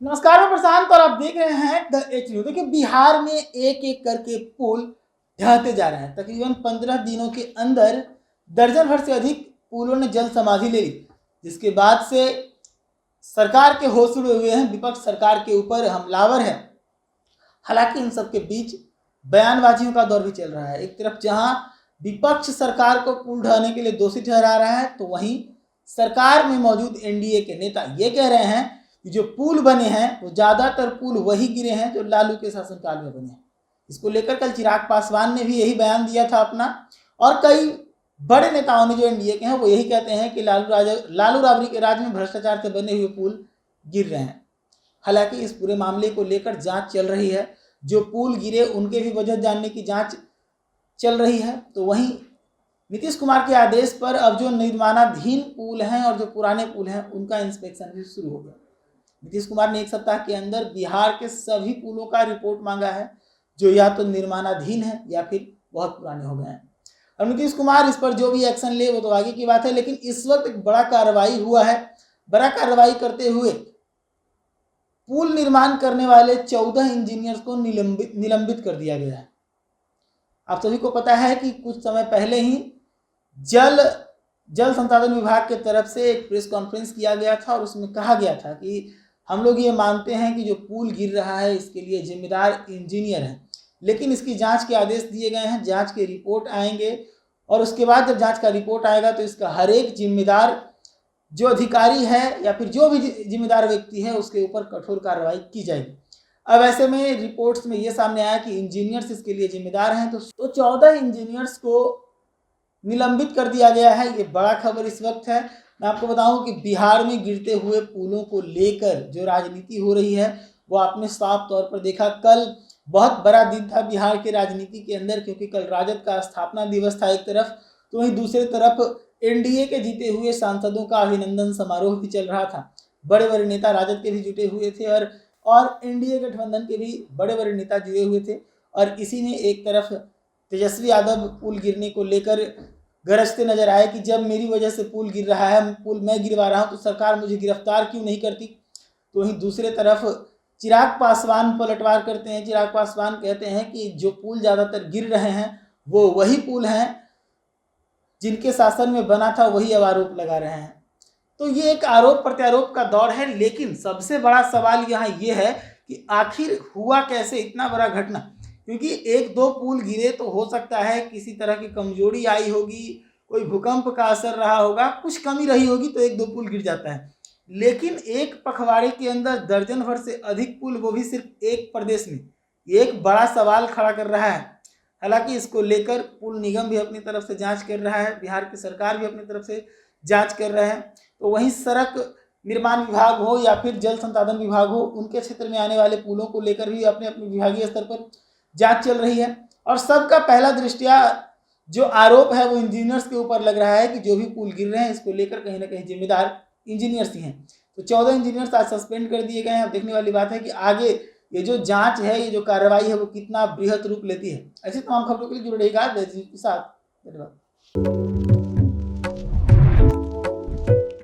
नमस्कार, मैं प्रशांत और आप देख रहे हैं द एच न्यूज। देखिए, बिहार में एक एक करके पुल ढहते जा रहे हैं। तकरीबन 15 दिनों के अंदर दर्जन भर से अधिक पुलों ने जल समाधि ले ली, जिसके बाद से सरकार के होश उड़े हुए हैं। विपक्ष सरकार के ऊपर हमलावर है। हालांकि इन सब के बीच बयानबाजियों का दौर भी चल रहा है। एक तरफ जहां विपक्ष सरकार को पुल ढहाने के लिए दोषी ठहरा रहा है, तो वहीं सरकार में मौजूद एनडीए के नेता ये कह रहे हैं कि जो पुल बने हैं वो ज़्यादातर पुल वही गिरे हैं जो लालू के शासनकाल में बने हैं। इसको लेकर कल चिराग पासवान ने भी यही बयान दिया था अपना, और कई बड़े नेताओं ने जो एनडीए के हैं वो यही कहते हैं कि लालू राबड़ी के राज में भ्रष्टाचार से बने हुए पुल गिर रहे हैं। हालांकि इस पूरे मामले को लेकर जांच चल रही है। जो पुल गिरे उनके भी वजह जानने की जांच चल रही है। तो वहीं नीतीश कुमार के आदेश पर अब जो निर्माणाधीन पुल हैं और जो पुराने पुल हैं उनका इंस्पेक्शन भी शुरू हो गया। नीतीश कुमार ने एक सप्ताह के अंदर बिहार के सभी पुलों का रिपोर्ट मांगा है, जो या तो निर्माणाधीन है या फिर बहुत पुराने हो गए हैं। और नीतीश कुमार इस पर जो भी एक्शन ले वो तो आगे की बात है, लेकिन इस वक्त एक बड़ा कार्रवाई हुआ है। बड़ा कार्रवाई करते हुए पुल निर्माण करने वाले 14 इंजीनियर्स को निलंबित कर दिया गया है। आप सभी को पता है कि कुछ समय पहले ही जल संसाधन विभाग के तरफ से एक प्रेस कॉन्फ्रेंस किया गया था और उसमें कहा गया था कि हम लोग ये मानते हैं कि जो पुल गिर रहा है इसके लिए जिम्मेदार इंजीनियर हैं, लेकिन इसकी जांच के आदेश दिए गए हैं। जांच के रिपोर्ट आएंगे और उसके बाद जब जांच का रिपोर्ट आएगा तो इसका हर एक जिम्मेदार जो अधिकारी है या फिर जो भी जिम्मेदार व्यक्ति है उसके ऊपर कठोर कार्रवाई की जाएगी। अब ऐसे में रिपोर्ट्स में ये सामने आया कि इंजीनियर्स इसके लिए जिम्मेदार हैं, तो 14 इंजीनियर्स को निलंबित कर दिया गया है। ये बड़ा खबर इस वक्त है। मैं आपको बताऊं कि बिहार में गिरते हुए पुलों को लेकर जो राजनीति हो रही है वो आपने साफ तौर पर देखा। कल बहुत बड़ा दिन था बिहार के राजनीति के अंदर, क्योंकि कल राजद का स्थापना दिवस था एक तरफ, तो वहीं दूसरी तरफ एनडीए के जीते हुए सांसदों का अभिनंदन समारोह भी चल रहा था। बड़े बड़े नेता राजद के भी जुटे हुए थे और एनडीए गठबंधन के भी बड़े बड़े नेता जुड़े हुए थे। और इसी में एक तरफ तेजस्वी यादव पुल गिरने को लेकर गरजते नजर आए कि जब मेरी वजह से पुल गिर रहा है, पुल मैं गिरवा रहा हूं, तो सरकार मुझे गिरफ्तार क्यों नहीं करती। तो वहीं दूसरे तरफ चिराग पासवान पलटवार करते हैं। चिराग पासवान कहते हैं कि जो पुल ज़्यादातर गिर रहे हैं वो वही पुल हैं जिनके शासन में बना था, वही अब आरोप लगा रहे हैं। तो ये एक आरोप प्रत्यारोप का दौर है, लेकिन सबसे बड़ा सवाल यहाँ ये है कि आखिर हुआ कैसे इतना बड़ा घटना। क्योंकि एक दो पुल गिरे तो हो सकता है किसी तरह की कमजोरी आई होगी, कोई भूकंप का असर रहा होगा, कुछ कमी रही होगी तो एक दो पुल गिर जाता है। लेकिन एक पखवाड़े के अंदर दर्जन भर से अधिक पुल, वो भी सिर्फ एक प्रदेश में, एक बड़ा सवाल खड़ा कर रहा है। हालांकि इसको लेकर पुल निगम भी अपनी तरफ से जांच कर रहा है, बिहार की सरकार भी अपनी तरफ से जांच कर रहे हैं। तो वहीं सड़क निर्माण विभाग हो या फिर जल संसाधन विभाग हो, उनके क्षेत्र में आने वाले पुलों को लेकर भी अपने अपने विभागीय स्तर पर जांच चल रही है। और सबका पहला दृष्टिया जो आरोप है वो इंजीनियर्स के ऊपर लग रहा है कि जो भी पुल गिर रहे हैं इसको लेकर कहीं ना कहीं जिम्मेदार इंजीनियर्स ही हैं। तो 14 इंजीनियर्स आज सस्पेंड कर दिए गए हैं। अब देखने वाली बात है कि आगे ये जो जांच है, ये जो कार्रवाई है वो कितना बृहत रूप लेती है। ऐसी तमाम खबरों के लिए जुड़े रहिएगा देश न्यूज़ के साथ। धन्यवाद।